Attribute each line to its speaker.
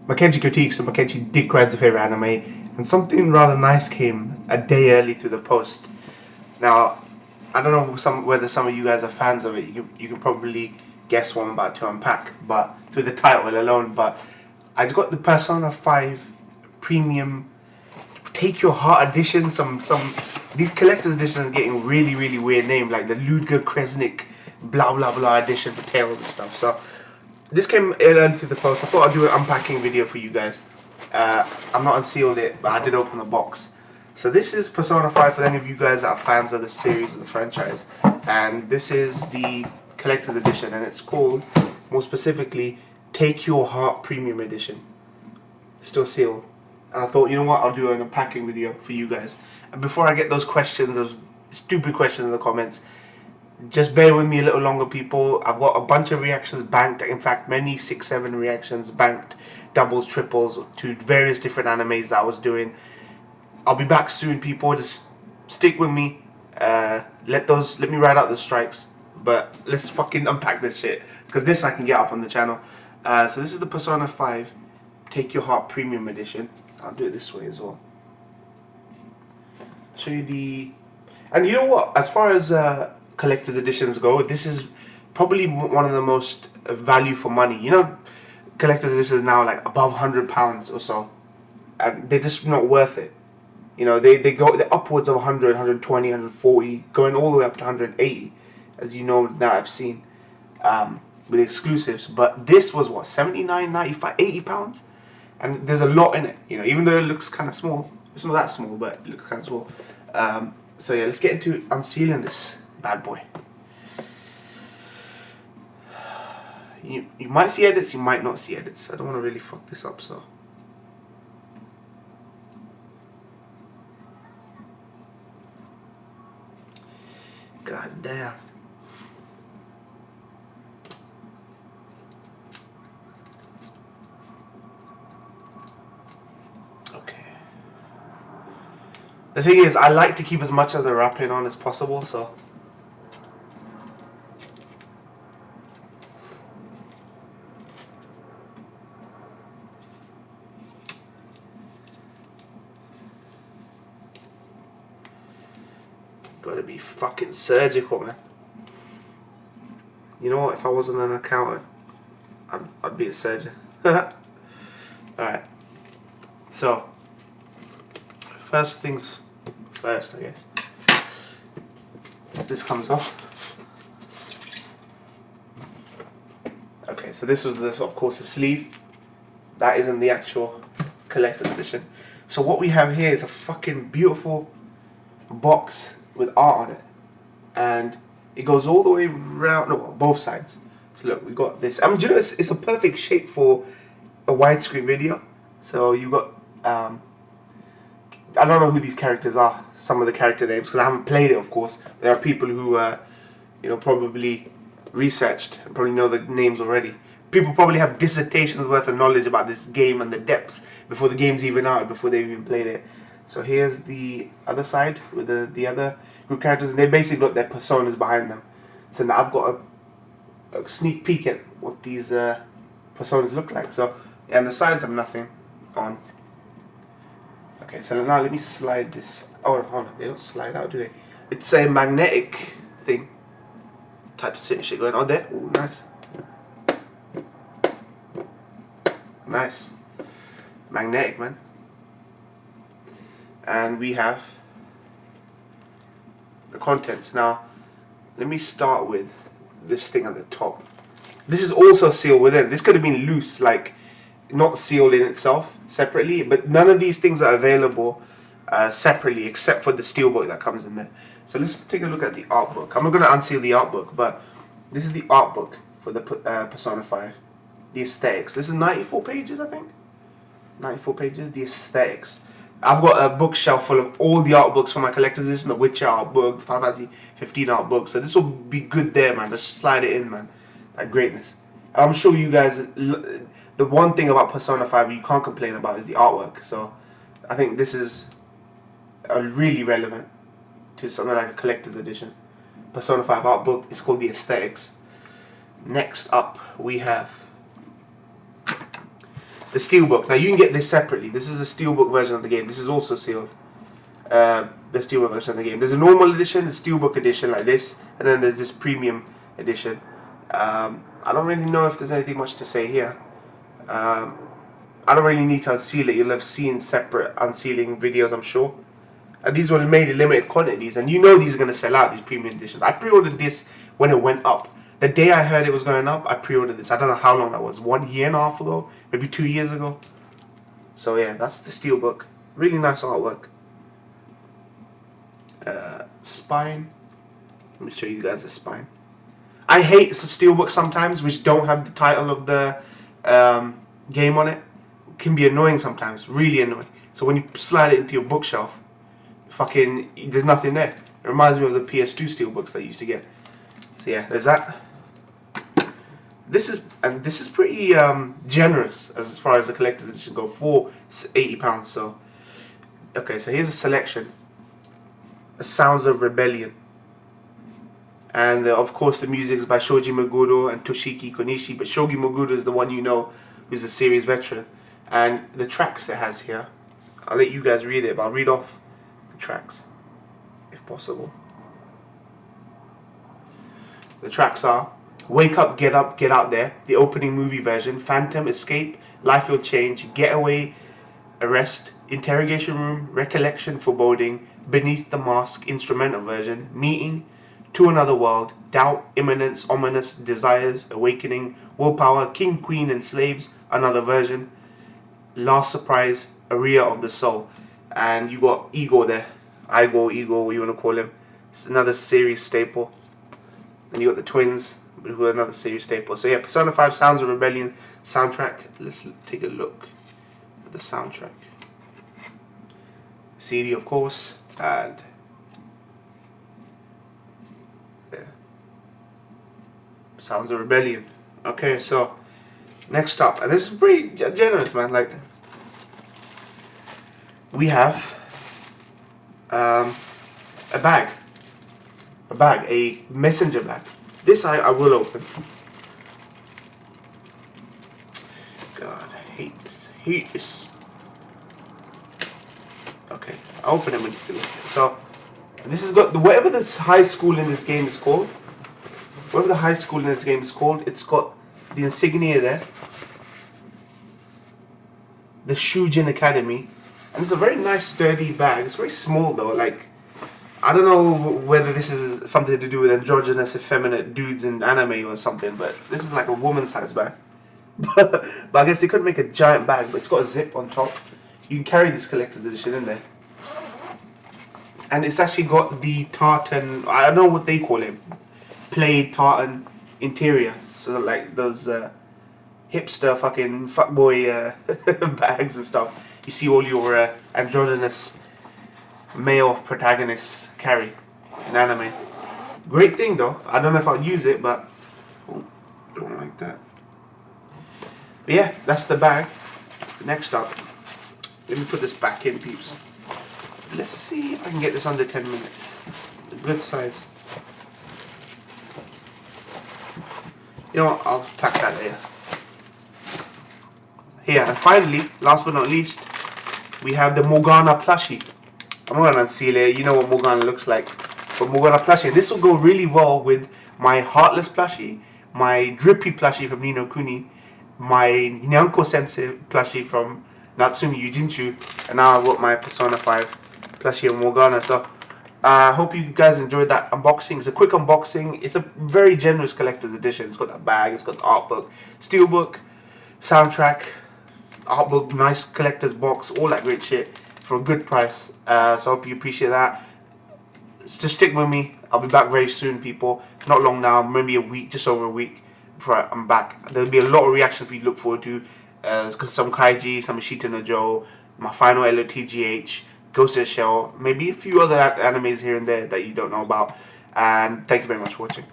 Speaker 1: Makenchi critiques, so Makenchi did cries the favorite anime, and something rather nice came a day early through the post. Now, I don't know whether some of you guys are fans of it. You can probably guess what I'm about to unpack, but through the title alone. But I got the Persona 5 Premium Take Your Heart edition. These collector's editions are getting really weird names, like the Ludger Kresnik blah blah blah edition for Tales and stuff. So this came early through the post. I thought I'd do an unpacking video for you guys. I'm not unsealed it, but I did open the box. So this is Persona 5 for any of you guys that are fans of the series or the franchise. And this is the collector's edition, and it's called, more specifically, Take Your Heart Premium Edition. Still sealed. And I thought, you know what, I'll do an unpacking video for you guys. And before I get those questions, those stupid questions in the comments, just bear with me a little longer, people. I've got a bunch of reactions banked. In fact, many 6-7 reactions banked, doubles, triples, to various different animes that I was doing. I'll be back soon, people. Just stick with me. Let me ride out the strikes. But let's fucking unpack this shit, because this I can get up on the channel. So this is the Persona 5 Take Your Heart Premium Edition. I'll do it this way as well. Show you the... And you know what? As far as collector's editions go, this is probably one of the most value for money. You know, collector's editions now like above £100 or so. And they're just not worth it. You know, they're upwards of 100, 120, 140, going all the way up to 180, as you know now I've seen, with exclusives. But this was what, 79, 95, 80 pounds, and there's a lot in it. You know, even though it looks kind of small, it's not that small, but it looks kind of small. So yeah, let's get into unsealing this bad boy. You might see edits, you might not see edits. I don't want to really fuck this up, so. God damn. Okay. The thing is, I like to keep as much of the wrapping on as possible, so. Gotta be fucking surgical, man. You know what? If I wasn't an accountant, I'd be a surgeon. Alright. So, first things first, I guess. This comes off. Okay, so this was, of course, the sleeve. That isn't the actual collector's edition. So what we have here is a fucking beautiful box with art on it, and it goes all the way around, no, both sides. So look, we got this. I mean, do you know, it's a perfect shape for a widescreen video. So you got, I don't know who these characters are, some of the character names, because I haven't played it, of course. There are people who, you know, probably researched and probably know the names already. People probably have dissertations worth of knowledge about this game and the depths before the game's even out, before they've even played it. So here's the other side with the other group characters, and they basically got their personas behind them. So now I've got a sneak peek at what these personas look like. So, and the sides have nothing on. Okay, so now let me slide this. Oh, hold on, they don't slide out, do they? It's a magnetic thing. Type of shit going on there. Ooh, nice. Nice. Magnetic, man. And we have the contents. Now, let me start with this thing at the top. This is also sealed within. This could have been loose, like not sealed in itself separately, but none of these things are available separately except for the steelbook that comes in there. So let's take a look at the art book. I'm not going to unseal the art book, but this is the art book for the Persona 5. The aesthetics. This is 94 pages, I think. 94 pages. The aesthetics. I've got a bookshelf full of all the art books for my collector's edition, the Witcher art book, the Final Fantasy 15 art book. So this will be good there, man. Just slide it in, man. That greatness. I'm sure you guys, the one thing about Persona 5 you can't complain about is the artwork. So I think this is really relevant to something like a collector's edition. Persona 5 art book. It's called the Aesthetics. Next up, we have the Steelbook. Now you can get this separately. This is the Steelbook version of the game. This is also sealed. The Steelbook version of the game. There's a normal edition, the Steelbook edition like this, and then there's this premium edition. I don't really know if there's anything much to say here. I don't really need to unseal it. You'll have seen separate unsealing videos, I'm sure. And these were made in limited quantities, and you know these are going to sell out, these premium editions. I pre-ordered this when it went up. The day I heard it was going up, I pre-ordered this. I don't know how long that was. 1.5 years ago? Maybe 2 years ago? So yeah, that's the Steelbook. Really nice artwork. Spine. Let me show you guys the spine. I hate Steelbooks sometimes which don't have the title of the game on it. It can be annoying sometimes. Really annoying. So when you slide it into your bookshelf, fucking, there's nothing there. It reminds me of the PS2 Steelbooks that you used to get. So yeah, there's that. This is pretty generous as far as the collector's edition go, for £80. So okay, so here's a selection. The Sounds of Rebellion, and of course the music is by Shoji Meguro and Toshiki Konishi. But Shoji Meguro is the one you know, who's a series veteran, and the tracks it has here, I'll let you guys read it, but I'll read off the tracks if possible. The tracks are Wake Up, Get Out There, the opening movie version, Phantom, Escape, Life Will Change, Getaway, Arrest, Interrogation Room, Recollection, Foreboding, Beneath the Mask, instrumental version, Meeting, To Another World, Doubt, Imminence, Ominous, Desires, Awakening, Willpower, King, Queen and Slaves, another version, Last Surprise, Aria of the Soul. And you got Igor there, Igor, what you want to call him. It's another series staple. And you got the twins, who are another series staple. So yeah, Persona 5 Sounds of Rebellion soundtrack. Let's take a look at the soundtrack. CD, of course, and yeah, Sounds of Rebellion. Okay, so next up, and this is pretty generous, man. Like, we have a messenger bag. This I will open. God, I hate this. Okay, I'll open it when you feel it. So, this has got whatever this high school in this game is called. Whatever the high school in this game is called, it's got the insignia there. The Shujin Academy. And it's a very nice sturdy bag. It's very small though, like, I don't know whether this is something to do with androgynous, effeminate dudes in anime or something, but this is like a woman-sized bag. But I guess they couldn't make a giant bag, but it's got a zip on top. You can carry this collector's edition in there. And it's actually got the tartan, I don't know what they call it, plaid tartan interior. So like those hipster fucking fuckboy bags and stuff. You see all your androgynous male protagonists carry in anime. Great thing though. I don't know if I'll use it, but don't like that. But yeah, that's the bag. Next up, let me put this back in, peeps. Let's see if I can get this under 10 minutes. A good size. You know what? I'll pack that later. Here, and finally, last but not least, we have the Morgana plushie. I'm not gonna unseal it. You know what Morgana looks like. But Morgana plushie. This will go really well with my Heartless plushie, my Drippy plushie from Ni no Kuni, my Nyanko Sensei plushie from Natsumi Yujinchu, and now I've got my Persona 5 plushie of Morgana. So I hope you guys enjoyed that unboxing. It's a quick unboxing. It's a very generous collector's edition. It's got that bag, it's got the Artbook, Steelbook, soundtrack, Artbook, nice collector's box, all that great shit for a good price. So I hope you appreciate that. Just stick with me. I'll be back very soon, people. Not long now, maybe a week, just over a week before I'm back. There'll be a lot of reactions for you to look forward to. Some Kaiji, some Ashita No Joe, my final LOTGH, Ghost in the Shell, maybe a few other animes here and there that you don't know about. And thank you very much for watching.